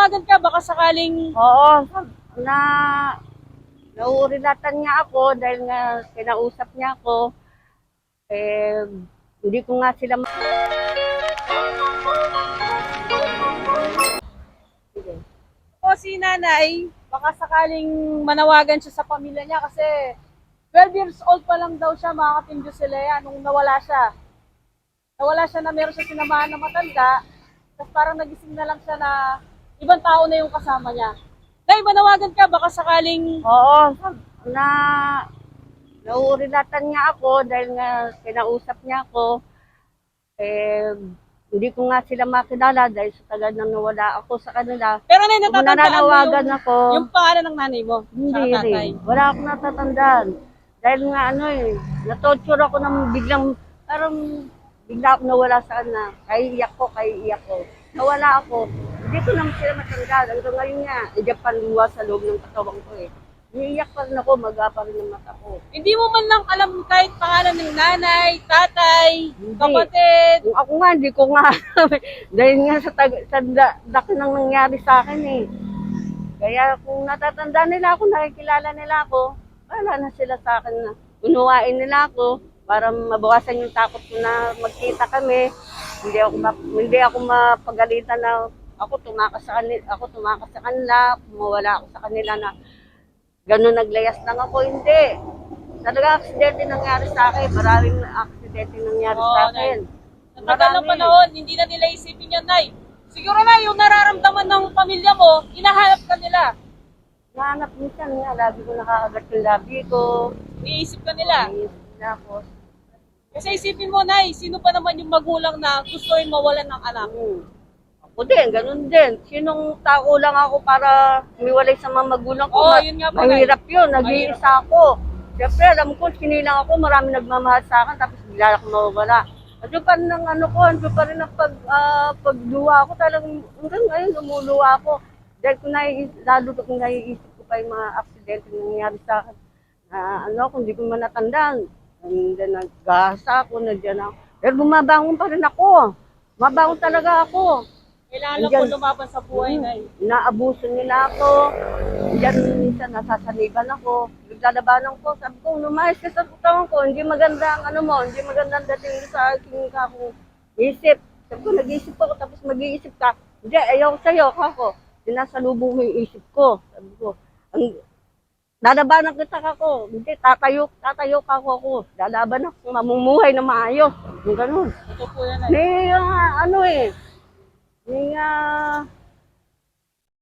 manawagan ka, baka sakaling... Oo, na nauurilatan niya ako dahil nga kinausap niya ako. Eh, hindi ko nga sila Sige. O si nanay, baka sakaling manawagan siya sa pamilya niya kasi 12 years old pa lang daw siya, mga kapindyo sila yan, nung nawala siya. Nawala siya na meron siya sinamahan na matanda, tapos parang nagising na lang siya na ibang tao na yung kasama niya. Nay, manawagan ka, baka sakaling... Oo, na nauurilatan niya ako dahil nga kinausap niya ako. Eh, hindi ko nga sila makilala dahil sa tagal nang nawala ako sa kanila. Pero nay, Kung natatandaan mo nananawagan yung, ako, yung pangalan ng nanay mo, hindi tsaka tatay. rin. Wala akong natatandaan. Dahil nga na-torture ako ng biglang, parang bigla ako nawala sa kanya. Kaiiyak ko. Nawala ako. Hindi ko naman sila matandaan. Hanggang ngayon nga, nandiyan pa luwa sa loob ng katawan ko eh. Umiiyak pa rin ako, maga pa rin ang mata ko. Hindi mo man lang alam kahit pangalan ng nanay, tatay, Hindi. kapatid. Kung ako nga, hindi ko nga dahil nga laki nang nangyari sa akin eh. Kaya kung natatandaan nila ako, nakikilala nila ako, wala na sila sa akin na unuwain nila ako para mabawasan yung takot ko na magkita kami. Hindi ako mapagalitan na ako tumakas sa kanila, mawala ako sa kanila na gano'n naglayas lang ako. Hindi. Talaga aksidente nangyari sa akin. Maraming aksidente nangyari sa akin. Sa tagal ng panahon, hindi na nila isipin yan, Nay. Siguro na yung nararamdaman ng pamilya mo, hinahanap ka nila. Nahanap minsan nga, lagi ko nakakagat yung labi ko. Iisip ka nila. Iisip na ako. Kasi isipin mo, Nay, sino pa naman yung magulang na gustuin mawalan ng anak? Ako din, ganun din. Sinong tao lang ako para umiwalay sa mga magulang ko? Oo, yun nga po, Nay. Mahirap yun, nag-iisa ako. Siyempre, alam ko, sinilang ako, marami nagmamahal sa akin, tapos bigla ako mawawala. Andiyo pa rin ang andiyo pa rin ang pagluwa ko. Talagang hanggang ngayon, lumuluwa ako. Dahil lalo kung naiisip ko pa yung mga aksidente na nangyari sa akin. Kung hindi ko man natandaan. Nandiyan naggasa ako, nandiyan ako. Pero bumabangon pa rin ako. Bumabangon talaga ako. Kailangan lang po lumaban sa buhay, Nay. Inaabuso nila ako. Diyan minsan nasasaliban ako. Naglalabanan ko. Sabi ko, lumayas ka sa katawan ko. Hindi maganda ang hindi maganda ang dating sa aking kakong isip. Sabi ko, nag-iisip ako tapos mag-iisip ka. Hindi, ayaw sa'yo, kako. Sinasalubong mo yung isip ko. Sabi ko, lalabanan kita kako. Hindi, tatayo ka ako. Lalaban ako, mamumuhay na maayos. Yung ganun. Ito po yan, Nay.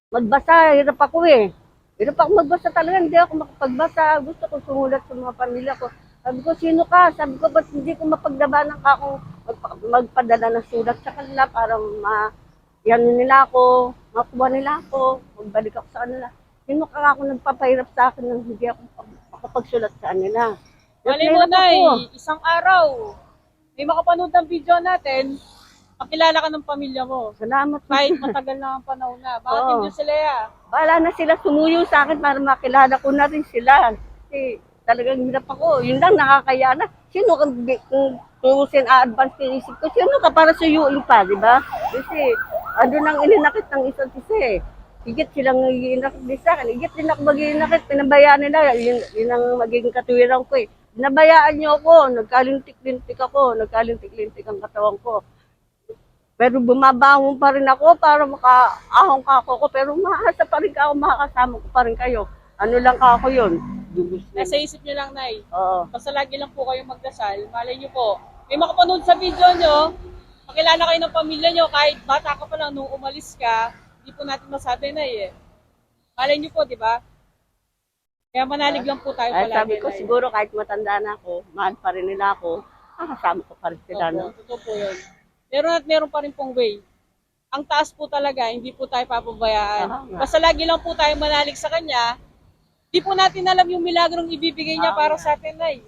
Magbasa, hirap ako eh. Hirap ako magbasa talaga, hindi ako makapagbasa. Gusto ko sumulat sa mga pamilya ko. Sabi ko, sino ka? Sabi ko, ba't hindi ko mapagdabanan ka kung magpadala ng sulat sa kanila para yan nila ako, makuha nila ako, magbalik ako sa kanila. Sino ka ako nagpapahirap sa akin nang hindi ako makapagsulat sa kanila? Mali mo, Nay, isang araw, may makapanood ng video natin, pakilala ka ng pamilya mo. Salamat. Kahit matagal na ang panahon na. Bakit hindi sila ya? Wala na sila sumuyo sa akin para makilala ko na rin sila. Kasi talagang hirap ako. Yun lang nakakaya na. Sino kung sin-advance yung isip ko, sino ka para suyuin pa, di ba? Kasi nang ininakit ng isa't isa eh. Higit silang nag-iinakit din sa akin. Higit din ako mag-iinakit. Pinabayaan nila. Yun ang magiging katuwiran ko eh. Pinabayaan niyo ako. Nagkalintik-lintik ako. Nagkalintik-lintik ang katawan ko. Pero bumabangon pa rin ako para makaahong ka ako. Pero maasa pa rin ako, makakasama ko pa rin kayo. Ano lang ako yun? Nasa isip nyo lang, Nay. Oo. Basta lagi lang po kayo magdasal. Malay nyo po. May makapanood sa video nyo, makilala kayo ng pamilya nyo, kahit bata ka pa lang nung umalis ka, hindi po natin masabi, Nay eh. Malay nyo po, di ba? Kaya manalig lang po tayo palagi, Sabi ko Nay. siguro kahit matanda na ako, mahal pa rin nila ako, makakasama ko pa rin sila. No? Totoo po yun. Meron pa rin pong way. Ang taas po talaga, hindi po tayo papabayaan. Basta lagi lang po tayo manalig sa Kanya. Di po natin alam yung milagrong ibibigay niya para sa atin, Nay.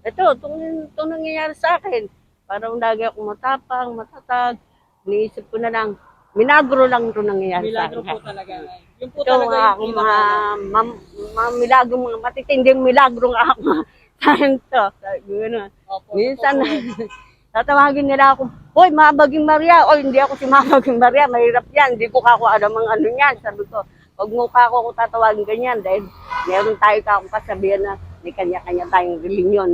Ito, itong nangyayari sa akin. Parang lagi ako matapang, matatag. Iniisip ko na lang, minagro lang ito nangyayari sa Milagro akin. po talaga, Nay. Yun po Ito talaga nga ako yung mga milagro, mga matitinding milagro nga ako. Saan to? Sabi ko na. Opo, Minsan, totoo po yun. Tatawagin nila ako, hoy, Mabaging Maria. O, hindi ako si Mabaging Maria. Mahirap yan. Hindi ko kako alam ang ano yan. Sabi ko, huwag mo kako kung tatawagin ganyan. Dahil meron tayo kakong kasabihan na may kanya-kanya tayong relinyon.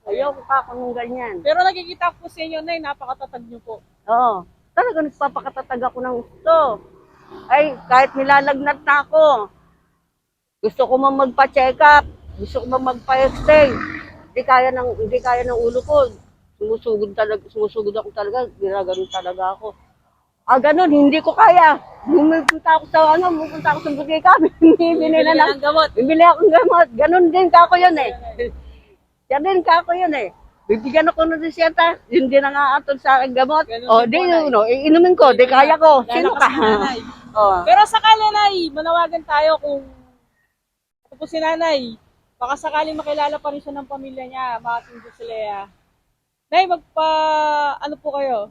Ayoko kako nung ganyan. Pero nakikita po sa inyo, Nay, napakatatag niyo po. Oo. Talaga nagpapakatatag ako ng gusto. Ay, kahit nilalagnat na ako. Gusto ko man magpa-check up. Gusto ko man magpa-x-ray. Hindi kaya ng ulo ko. Sumusugod ako talaga. Ginaganon talaga ako. Ganun, hindi ko kaya. Pupunta ako sa butika. Bibili ng gamot. Bibili akong gamot. Ganun din kako yun eh. Yan din kako yun eh. Bibigyan ako ng reseta, yun din ang aatod sa akin gamot. Ganun din po, Nay. Iinumin ko, di kaya ko. Sino Lalakas ka? si Nanay. Oh. Pero sakali, Nay, manawagan tayo kung ako po si Nanay, baka sakaling makilala pa rin siya ng pamilya niya, mga Team Joselea. Nay, ano po kayo?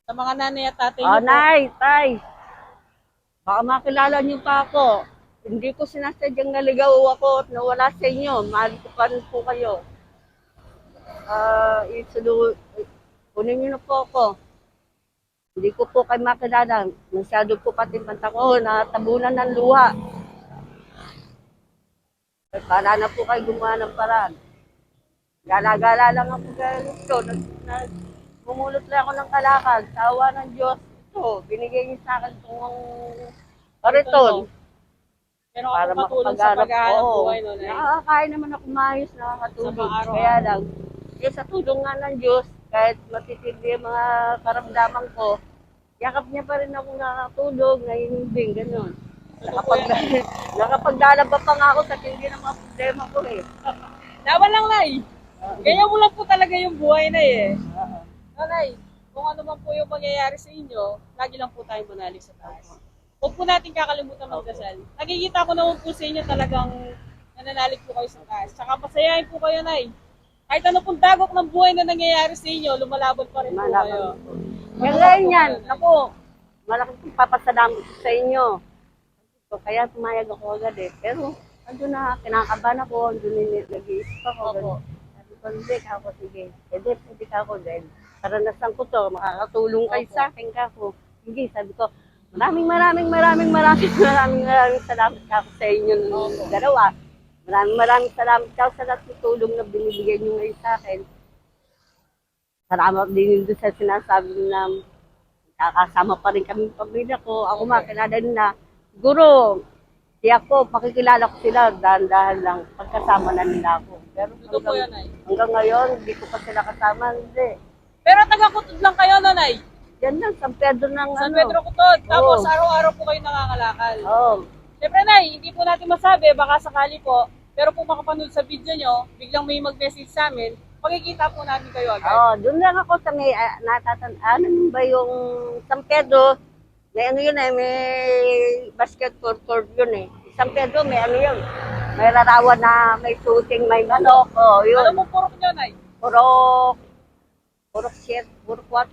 Sa mga nanay at tatay niyo po. Nay, tay. Baka makilala niyo pa ako. Hindi ko sinasadyang naligaw ako at nawala sa inyo. Mahal ko pa rin po kayo. Kunin niyo na po ako. Hindi ko po kayo makilala. Masyado po pati mata ko, natabunan ng luha. Para na po kayo gumawa ng paraan. Gala-gala lang ako ganito. Bumulot lang ako ng kalakal. Sa awa ng Diyos. Ito, binigay niyo sa akin itong kariton. Pero Para ako patulong sa makapag-arap paghahanap ko. buhay, no, Nay? Nakakakain naman ako maayos, nakakatulog. Sa mga araw-araw. Kaya lang, sa tulong nga ng Diyos, kahit matitindi ang mga karamdaman ko, yakap niya pa rin ako nakakatulog, nahihimbing, gano'n. Nakapaglalaba pa nga ako sa hindi ng mga problema ko eh. Laban lang, Nay. Ganyan mo lang po talaga yung buhay, Nay eh. Nanay, kung ano man po yung mangyayari sa inyo, lagi lang po tayong manalig sa taas. Huwag po natin kakalimutan magdasal. Nakikita ko naman po sa inyo talagang nananalig po kayo sa taas. Tsaka pasayahin po kayo, Nay. Kahit ano pong dagok ng buhay na nangyayari sa inyo, lumalaban pa rin po kayo. Ngayon yan, ako, malaking papasalamat ko sa inyo. So, kaya pumayag ako agad eh. Pero, andun na, kinakabahan ako, andun na nag-iisip ako. Sabi ko, hindi ka ako, sige. Pwede ka ako dahil karanasan ko to, makakatulong kayo sa akin ka ako. Sige, sabi ko, maraming salamat ka ako sa inyo ng dalawa. Maraming salamat ka sa lahat ng tulong na binibigay niyo ngayon sa akin. Salamat din doon sa sinasabi na kakasama pa rin kami pamilya ko. Ako makilala nila. Siguro, makikilala ko sila dahan-dahan lang pagkasama na nila ako. Pero hanggang ngayon, hindi ko pa sila kasama. Hindi. Pero taga-Kutod lang kayo, Nanay. Yan lang, San Pedro ng San Pedro Kutod. Tapos araw-araw po kayo nangangalakal. Siyempre, Nay, hindi po natin masabi, baka sakali po. Pero kung makapanood sa video nyo, biglang may mag-message sa amin, makikita po natin kayo agad. Doon lang ako sa may, ano ba yung San Pedro, may ano yun eh, may basketball court yun eh. San Pedro, may ano yun, may larawan na may shooting, may manok, yun. Ano mo purok nyo, Nay? Puro 4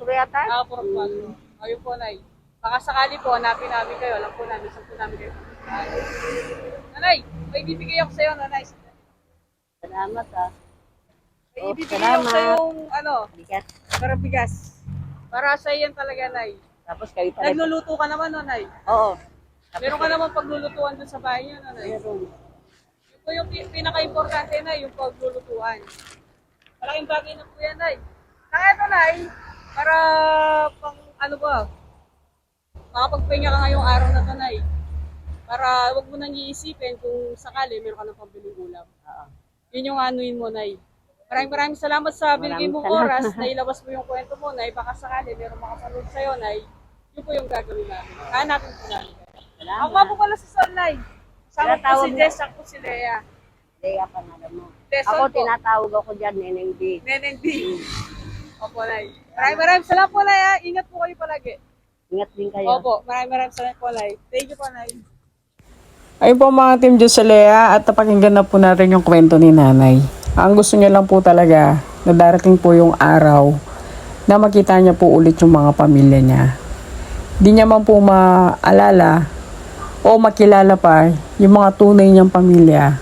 yata. Purok 4. Ayun po, Nay. Baka sakali po, hanapin namin kayo. Alam po namin, saan po namin kayo. Nanay, may ibibigay ako sa'yo, Nanay. Salamat May ibibigay ako sa'yong, Bigas. para bigas. Para sa iyan talaga, Nay. Tapos kayo talaga. Nagluluto ka naman, Nanay. Oo. Meron ka naman paglulutuan dun sa bahay niyo, Nanay. Meron. Yun po yung pinaka-importante, Nay, yung paglulutuan. Malaking bagay na po yan, Nay. Ito, Nay, para pang makapagpahinga ka ngayong araw na to, Nay. Para wag mo nang iisipin kung sakali meron ka ng pambiling ulam. Yun yung anuin mo, Nay. Maraming salamat sa binigay mong oras na ilabas mo yung kwento mo, Nay. Baka sakali meron makapanood sa'yo, Nay. Yun po yung gagawin namin. Hanapin po namin. Ako nga po pala si Sol, Nay. Sama po si Jess, ako si Lea. Lea pa na mo. Tesol Ako po. tinatawag ako dyan, Neneng B. Neneng B. Opo, Nay. Maraming salamat po, Nay. Ingat po kayo palagi. Ingat din kayo. Opo, maraming salamat po, Nay. Thank you po, Nay. Ayun po mga Team Joselea, at napakinggan na po natin yung kwento ni Nanay. Ang gusto niya lang po talaga na darating po yung araw na makita niya po ulit yung mga pamilya niya. Di niya man po maalala o makilala pa yung mga tunay niyang pamilya.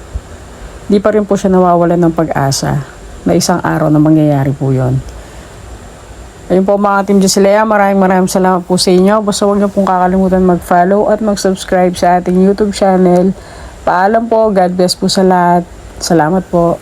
Di pa rin po siya nawawalan ng pag-asa na isang araw na mangyayari po yon. Ayun po mga Team Joselea, maraming salamat po sa inyo. Basta huwag niyo pong kakalimutan mag-follow at mag-subscribe sa ating YouTube channel. Paalam po, God bless po sa lahat. Salamat po.